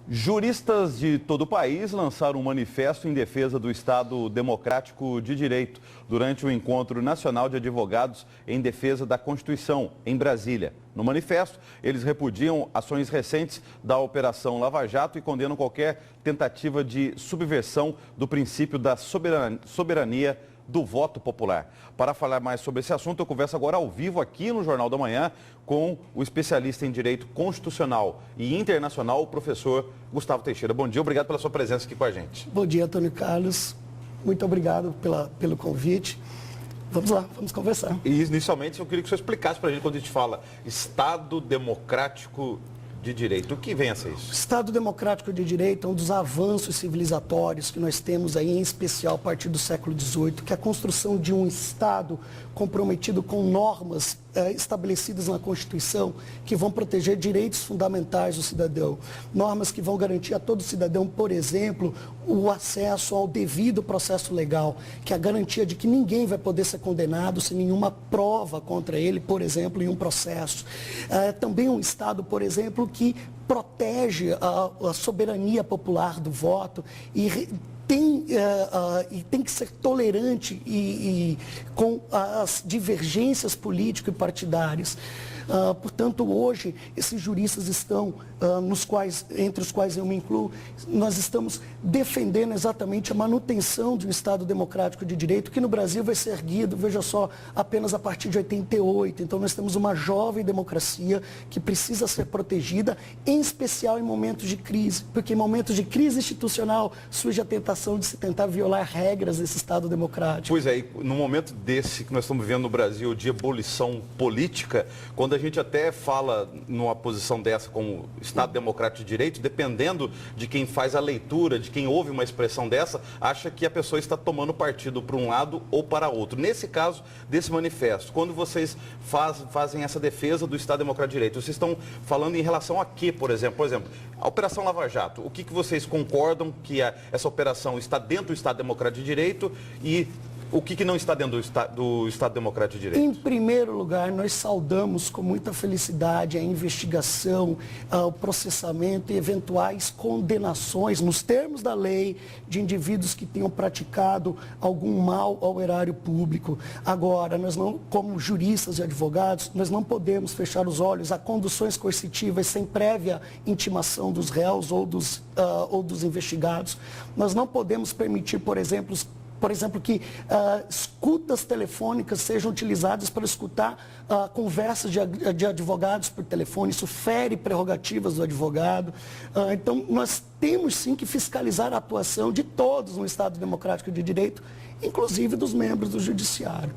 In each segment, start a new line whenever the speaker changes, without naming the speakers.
Juristas de todo o país lançaram um manifesto em defesa do Estado Democrático de Direito durante o Encontro Nacional de Advogados em Defesa da Constituição, em Brasília. No manifesto, eles repudiam ações recentes da Operação Lava Jato e condenam qualquer tentativa de subversão do princípio da soberania do voto popular. Para falar mais sobre esse assunto, eu converso agora ao vivo aqui no Jornal da Manhã com o especialista em Direito Constitucional e Internacional, o professor Gustavo Teixeira. Bom dia, obrigado pela sua presença aqui com a gente.
Bom dia, Antônio Carlos. Muito obrigado pelo convite. Vamos lá, vamos conversar.
E inicialmente eu queria que o senhor explicasse para a gente quando a gente fala Estado Democrático de Direito. O que vem a ser isso?
O Estado Democrático de Direito é um dos avanços civilizatórios que nós temos aí, em especial a partir do século XVIII, que é a construção de um Estado comprometido com normas estabelecidas na Constituição que vão proteger direitos fundamentais do cidadão. Normas que vão garantir a todo cidadão, por exemplo, o acesso ao devido processo legal, que é a garantia de que ninguém vai poder ser condenado sem nenhuma prova contra ele, por exemplo, em um processo. Também um Estado, por exemplo, que protege a soberania popular do voto e tem que ser tolerante com as divergências político e partidárias. Portanto, hoje, esses juristas estão, entre os quais eu me incluo, nós estamos defendendo exatamente a manutenção de um Estado democrático de direito, que no Brasil vai ser erguido, veja só, apenas a partir de 88. Então, nós temos uma jovem democracia que precisa ser protegida, em especial em momentos de crise, porque em momentos de crise institucional surge a tentação de se tentar violar regras desse Estado democrático.
Pois é, e no momento desse que nós estamos vivendo no Brasil, de ebulição política, quando a gente até fala numa posição dessa como Estado Democrático de Direito, dependendo de quem faz a leitura, de quem ouve uma expressão dessa, acha que a pessoa está tomando partido para um lado ou para outro. Nesse caso, desse manifesto, quando vocês fazem essa defesa do Estado Democrático de Direito, vocês estão falando em relação a quê, por exemplo? Por exemplo, a Operação Lava Jato, o que vocês concordam que essa operação está dentro do Estado Democrático de Direito e o que não está dentro do Estado Democrático de Direito?
Em primeiro lugar, nós saudamos com muita felicidade a investigação, o processamento e eventuais condenações, nos termos da lei, de indivíduos que tenham praticado algum mal ao erário público. Agora, nós não, como juristas e advogados, nós não podemos fechar os olhos a conduções coercitivas sem prévia intimação dos réus ou dos investigados. Nós não podemos permitir, por exemplo, que escutas telefônicas sejam utilizadas para escutar conversas de advogados por telefone. Isso fere prerrogativas do advogado. Então, nós temos sim que fiscalizar a atuação de todos no Estado Democrático de Direito, inclusive dos membros do Judiciário.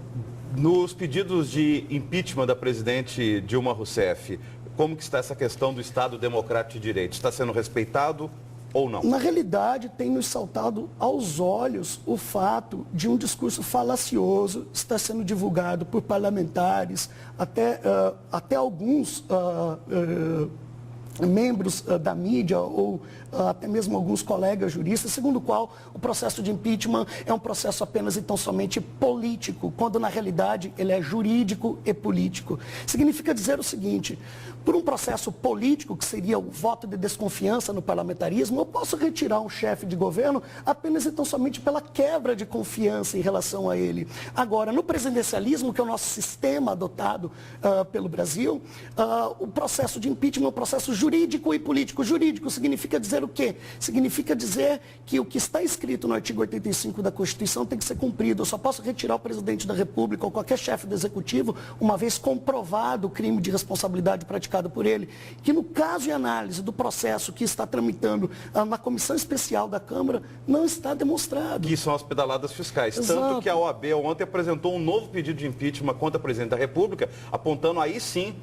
Nos pedidos de impeachment da presidente Dilma Rousseff, como que está essa questão do Estado Democrático de Direito? Está sendo respeitado ou não?
Na realidade, tem nos saltado aos olhos o fato de um discurso falacioso estar sendo divulgado por parlamentares, até alguns membros da mídia ou até mesmo alguns colegas juristas, segundo o qual o processo de impeachment é um processo apenas e tão somente político, quando na realidade ele é jurídico e político. Significa dizer o seguinte: por um processo político, que seria o voto de desconfiança no parlamentarismo, eu posso retirar um chefe de governo apenas e tão somente pela quebra de confiança em relação a ele. Agora, no presidencialismo, que é o nosso sistema adotado pelo Brasil, o processo de impeachment é um processo jurídico e político. Jurídico significa dizer o quê? Significa dizer que o que está escrito no artigo 85 da Constituição tem que ser cumprido. Eu só posso retirar o presidente da República ou qualquer chefe do Executivo uma vez comprovado o crime de responsabilidade praticado por ele, que no caso e análise do processo que está tramitando na comissão especial da Câmara, não está demonstrado.
Que são as pedaladas fiscais.
Exato.
Tanto que a OAB ontem apresentou um novo pedido de impeachment contra o presidente da República, apontando aí sim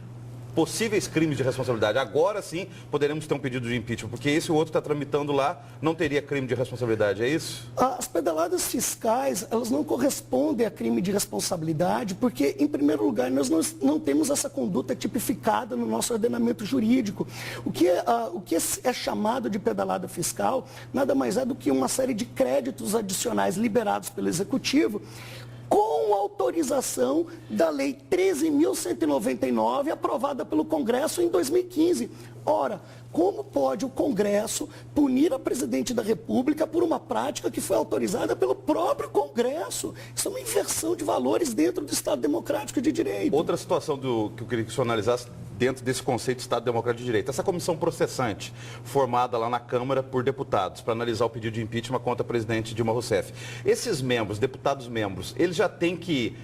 possíveis crimes de responsabilidade. Agora sim poderemos ter um pedido de impeachment, porque esse outro está tramitando lá, não teria crime de responsabilidade, é isso?
As pedaladas fiscais, elas não correspondem a crime de responsabilidade, porque, em primeiro lugar, nós não temos essa conduta tipificada no nosso ordenamento jurídico. O que é chamado de pedalada fiscal nada mais é do que uma série de créditos adicionais liberados pelo Executivo, com autorização da Lei 13.199, aprovada pelo Congresso em 2015. Ora, como pode o Congresso punir a presidente da República por uma prática que foi autorizada pelo próprio Congresso? Isso é uma inversão de valores dentro do Estado Democrático de Direito.
Outra situação que eu queria que o senhor analisasse dentro desse conceito de Estado Democrático de Direito. Essa comissão processante, formada lá na Câmara por deputados, para analisar o pedido de impeachment contra a presidente Dilma Rousseff. Esses membros, deputados membros, eles já têm que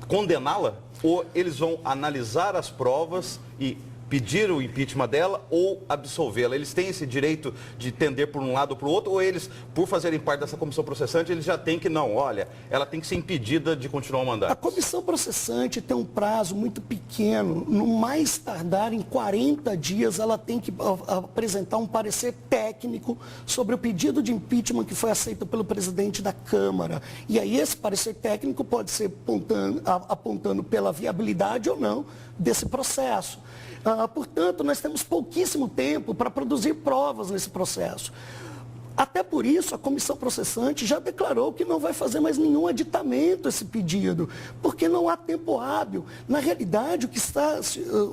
condená-la? Ou eles vão analisar as provas e pedir o impeachment dela ou absolvê-la? Eles têm esse direito de tender por um lado ou para o outro, ou eles, por fazerem parte dessa comissão processante, eles já têm que, não, olha, ela tem que ser impedida de continuar o mandato?
A comissão processante tem um prazo muito pequeno, no mais tardar em 40 dias ela tem que apresentar um parecer técnico sobre o pedido de impeachment que foi aceito pelo presidente da Câmara. E aí esse parecer técnico pode ser apontando pela viabilidade ou não desse processo. Portanto, nós temos pouquíssimo tempo para produzir provas nesse processo. Até por isso, a comissão processante já declarou que não vai fazer mais nenhum aditamento a esse pedido, porque não há tempo hábil. Na realidade, o que está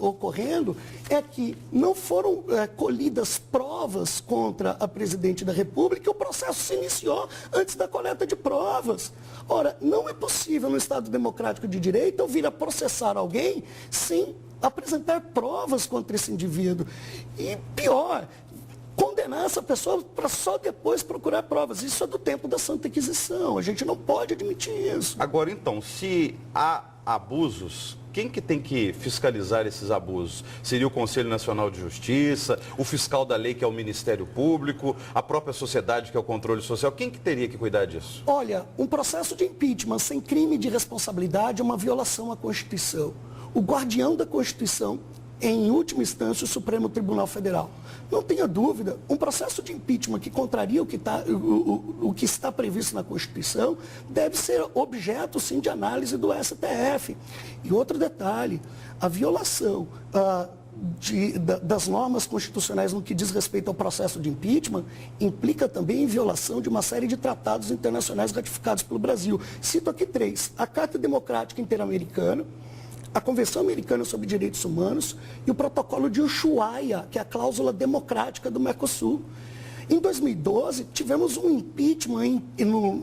ocorrendo é que não foram colhidas provas contra a presidente da República e o processo se iniciou antes da coleta de provas. Ora, não é possível no Estado Democrático de Direito eu vir a processar alguém sem apresentar provas contra esse indivíduo. E pior, condenar essa pessoa para só depois procurar provas. Isso é do tempo da Santa Inquisição. A gente não pode admitir isso.
Agora, então, se há abusos, quem que tem que fiscalizar esses abusos? Seria o Conselho Nacional de Justiça, o fiscal da lei, que é o Ministério Público, a própria sociedade, que é o controle social? Quem que teria que cuidar disso?
Olha, um processo de impeachment sem crime de responsabilidade é uma violação à Constituição. O guardião da Constituição, em última instância, o Supremo Tribunal Federal. Não tenha dúvida, um processo de impeachment que contraria o que está previsto na Constituição deve ser objeto, sim, de análise do STF. E outro detalhe, a violação das normas constitucionais no que diz respeito ao processo de impeachment implica também em violação de uma série de tratados internacionais ratificados pelo Brasil. Cito aqui 3. A Carta Democrática Interamericana, a Convenção Americana sobre Direitos Humanos e o Protocolo de Ushuaia, que é a cláusula democrática do Mercosul. Em 2012, tivemos um impeachment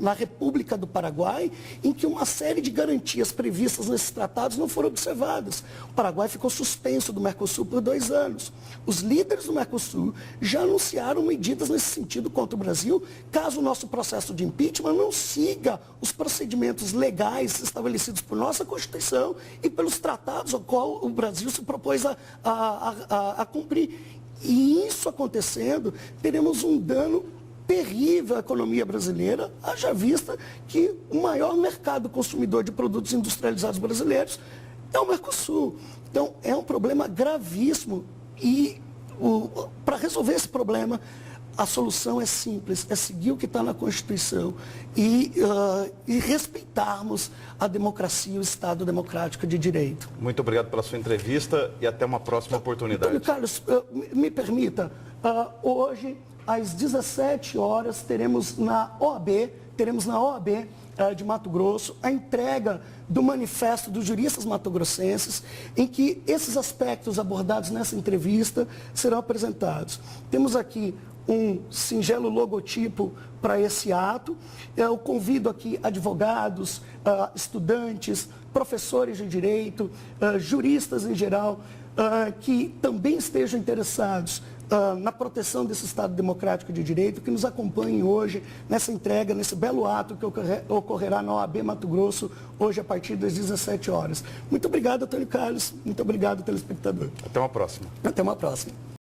na República do Paraguai, em que uma série de garantias previstas nesses tratados não foram observadas. O Paraguai ficou suspenso do Mercosul por 2 anos. Os líderes do Mercosul já anunciaram medidas nesse sentido contra o Brasil, caso o nosso processo de impeachment não siga os procedimentos legais estabelecidos por nossa Constituição e pelos tratados ao qual o Brasil se propôs a cumprir. E isso acontecendo, teremos um dano terrível à economia brasileira, haja vista que o maior mercado consumidor de produtos industrializados brasileiros é o Mercosul. Então, é um problema gravíssimo e para resolver esse problema, a solução é simples, é seguir o que está na Constituição e respeitarmos a democracia e o Estado Democrático de Direito.
Muito obrigado pela sua entrevista e até uma próxima oportunidade.
Antônio Carlos, me permita, hoje, às 17 horas, teremos na OAB de Mato Grosso a entrega do manifesto dos juristas matogrossenses, em que esses aspectos abordados nessa entrevista serão apresentados. Temos aqui um singelo logotipo para esse ato. Eu convido aqui advogados, estudantes, professores de direito, juristas em geral, que também estejam interessados na proteção desse Estado Democrático de Direito, que nos acompanhem hoje nessa entrega, nesse belo ato que ocorrerá na OAB Mato Grosso, hoje a partir das 17 horas. Muito obrigado, Antônio Carlos. Muito obrigado, telespectador.
Até uma próxima.
Até uma próxima.